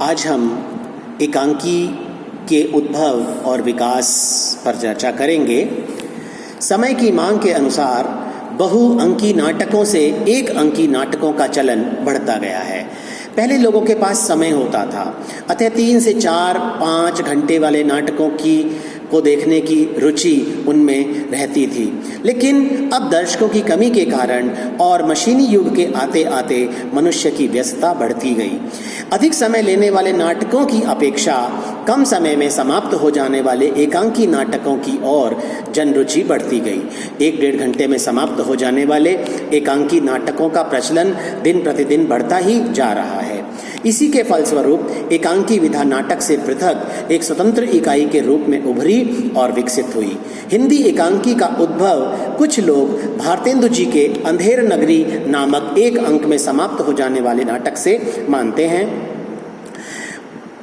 आज हम एकांकी के उद्भव और विकास पर चर्चा करेंगे। समय की मांग के अनुसार बहुअंकी नाटकों से एक अंकी नाटकों का चलन बढ़ता गया है। पहले लोगों के पास समय होता था, अतः 3 से 4-5 घंटे वाले नाटकों को देखने की रुचि उनमें रहती थी। लेकिन अब दर्शकों की कमी के कारण और मशीनी युग के आते आते मनुष्य की व्यस्तता बढ़ती गई। अधिक समय लेने वाले नाटकों की अपेक्षा कम समय में समाप्त हो जाने वाले एकांकी नाटकों की ओर जनरुचि बढ़ती गई। 1-1.5 घंटे में समाप्त हो जाने वाले एकांकी नाटकों का प्रचलन दिन प्रतिदिन बढ़ता ही जा रहा है। इसी के फलस्वरूप एकांकी विधा नाटक से पृथक एक स्वतंत्र इकाई के रूप में उभरी और विकसित हुई। हिंदी एकांकी का उद्भव कुछ लोग भारतेंदु जी के अंधेर नगरी नामक एक अंक में समाप्त हो जाने वाले नाटक से मानते हैं।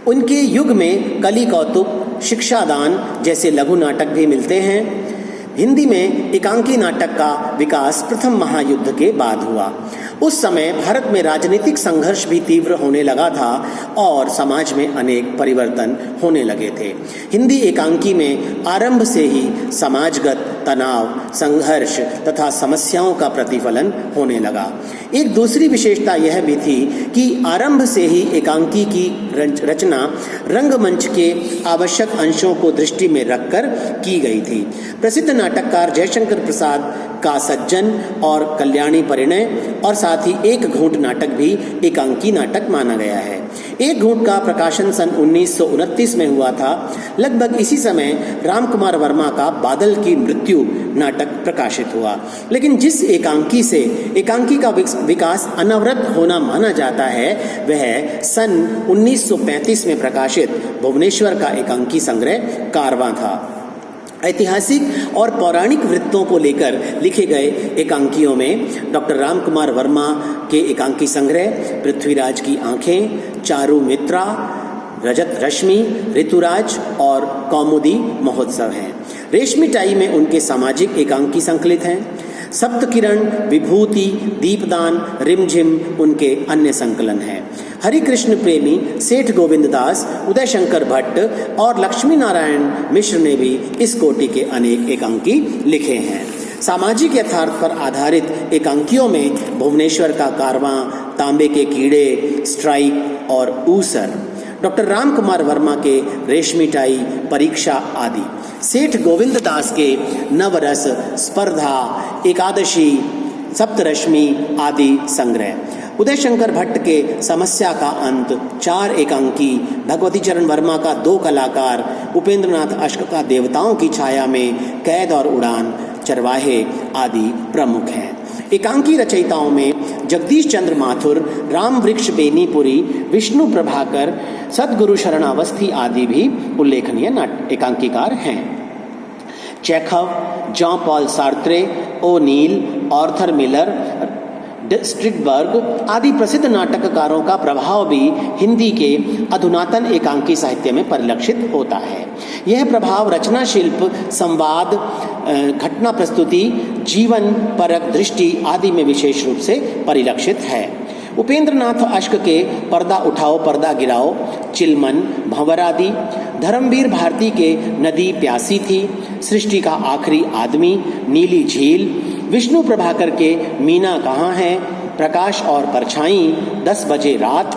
उनके युग में कली कौतुक, शिक्षादान जैसे लघु नाटक भी मिलते हैं। हिंदी में एकांकी नाटक का विकास प्रथम महायुद्ध के बाद हुआ। उस समय भारत में राजनीतिक संघर्ष भी तीव्र होने लगा था और समाज में अनेक परिवर्तन होने लगे थे। हिंदी एकांकी में आरंभ से ही समाजगत तनाव, संघर्ष तथा समस्याओं का प्रतिफलन होने लगा। एक दूसरी विशेषता यह भी थी कि आरंभ से ही एकांकी की रचना रंगमंच के आवश्यक अंशों को दृष्टि में रखकर की गई थी। प्रसिद्ध नाटककार जयशंकर प्रसाद का सज्जन और कल्याणी परिणय और साथ ही एक घूंट नाटक भी एकांकी नाटक माना गया है। एक घूंट का प्रकाशन सन 1929 में हुआ था। लगभग इसी समय रामकुमार वर्मा का बादल की मृत्यु नाटक प्रकाशित हुआ। लेकिन जिस एकांकी का विकास अनवरत होना माना जाता है वह सन 1935 में प्रकाशित भुवनेश्वर का एकांकी संग्रह कारवां था। ऐतिहासिक और पौराणिक वृत्तों को लेकर लिखे गए एकांकियों में डॉक्टर रामकुमार वर्मा के एकांकी संग्रह पृथ्वीराज की आंखें, चारू मित्रा, रजत रश्मि, ऋतुराज और कौमुदी महोत्सव हैं। रेशमी टाई में उनके सामाजिक एकांकी संकलित हैं। सप्तकिरण, विभूति, दीपदान, रिमझिम उनके अन्य संकलन हैं। हरिकृष्ण प्रेमी, सेठ गोविंद दास, उदय शंकर भट्ट और लक्ष्मी नारायण मिश्र ने भी इस कोटि के अनेक एकांकी लिखे हैं। सामाजिक यथार्थ पर आधारित एकांकियों में भुवनेश्वर का कारवां, तांबे के कीड़े, स्ट्राइक और ऊसर, डॉक्टर रामकुमार वर्मा के रेशमी टाई, परीक्षा आदि, सेठ गोविंद दास के नवरस, स्पर्धा, एकादशी, सप्तरश्मि आदि संग्रह, उदय शंकर भट्ट के समस्या का अंत, 4 एकांकी, भगवती चरण वर्मा का 2 कलाकार, उपेंद्रनाथ अश्क का देवताओं की छाया में, कैद और उड़ान, चरवाहे आदि प्रमुख हैं। एकांकी रचयिताओं में जगदीश चंद्र माथुर, राम वृक्ष बेनीपुरी, विष्णु प्रभाकर, सद्गुरु शरणावस्थी आदि भी उल्लेखनीय एकांकीकार हैं। Chekhov, John Paul Sartre, O'Neill, Arthur Miller, Strindberg आदि प्रसिद्ध नाटककारों का प्रभाव भी हिंदी के अधुनातन एकांकी साहित्य में परिलक्षित होता है। यह प्रभाव रचना शिल्प, संवाद, घटना प्रस्तुति, जीवन परक दृष्टि आदि में विशेष रूप से परिलक्षित है। उपेंद्रनाथ अश्क के पर्दा उठाओ पर्दा गिराओ, चिलमन, भंवर आदि, धर्मवीर भारती के नदी प्यासी थी, सृष्टि का आखिरी आदमी, नीली झील, विष्णु प्रभाकर के मीना कहाँ है, प्रकाश और परछाई, 10 बजे रात,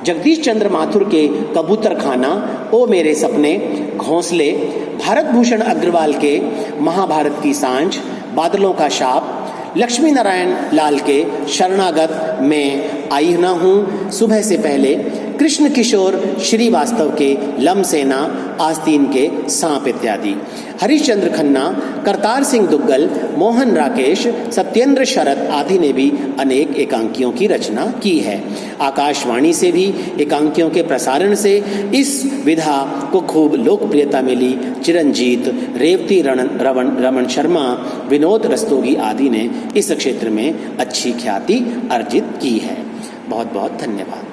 जगदीश चंद्र माथुर के कबूतर खाना, ओ मेरे सपने, घोंसले, भारत भूषण अग्रवाल के महाभारत की सांझ, बादलों का शाप, लक्ष्मी नारायण लाल के शरणागत में आई न हूँ, सुबह से पहले, कृष्ण किशोर श्रीवास्तव के लमसेना, आस्तीन के सांप इत्यादि, हरिश्चंद्र खन्ना, करतार सिंह दुग्गल, मोहन राकेश, सत्येंद्र शरद आदि ने भी अनेक एकांकियों की रचना की है। आकाशवाणी से भी एकांकियों के प्रसारण से इस विधा को खूब लोकप्रियता मिली। चिरंजीत, रेवती रमन शर्मा, विनोद रस्तोगी आदि ने इस क्षेत्र में अच्छी ख्याति अर्जित की है। बहुत बहुत धन्यवाद।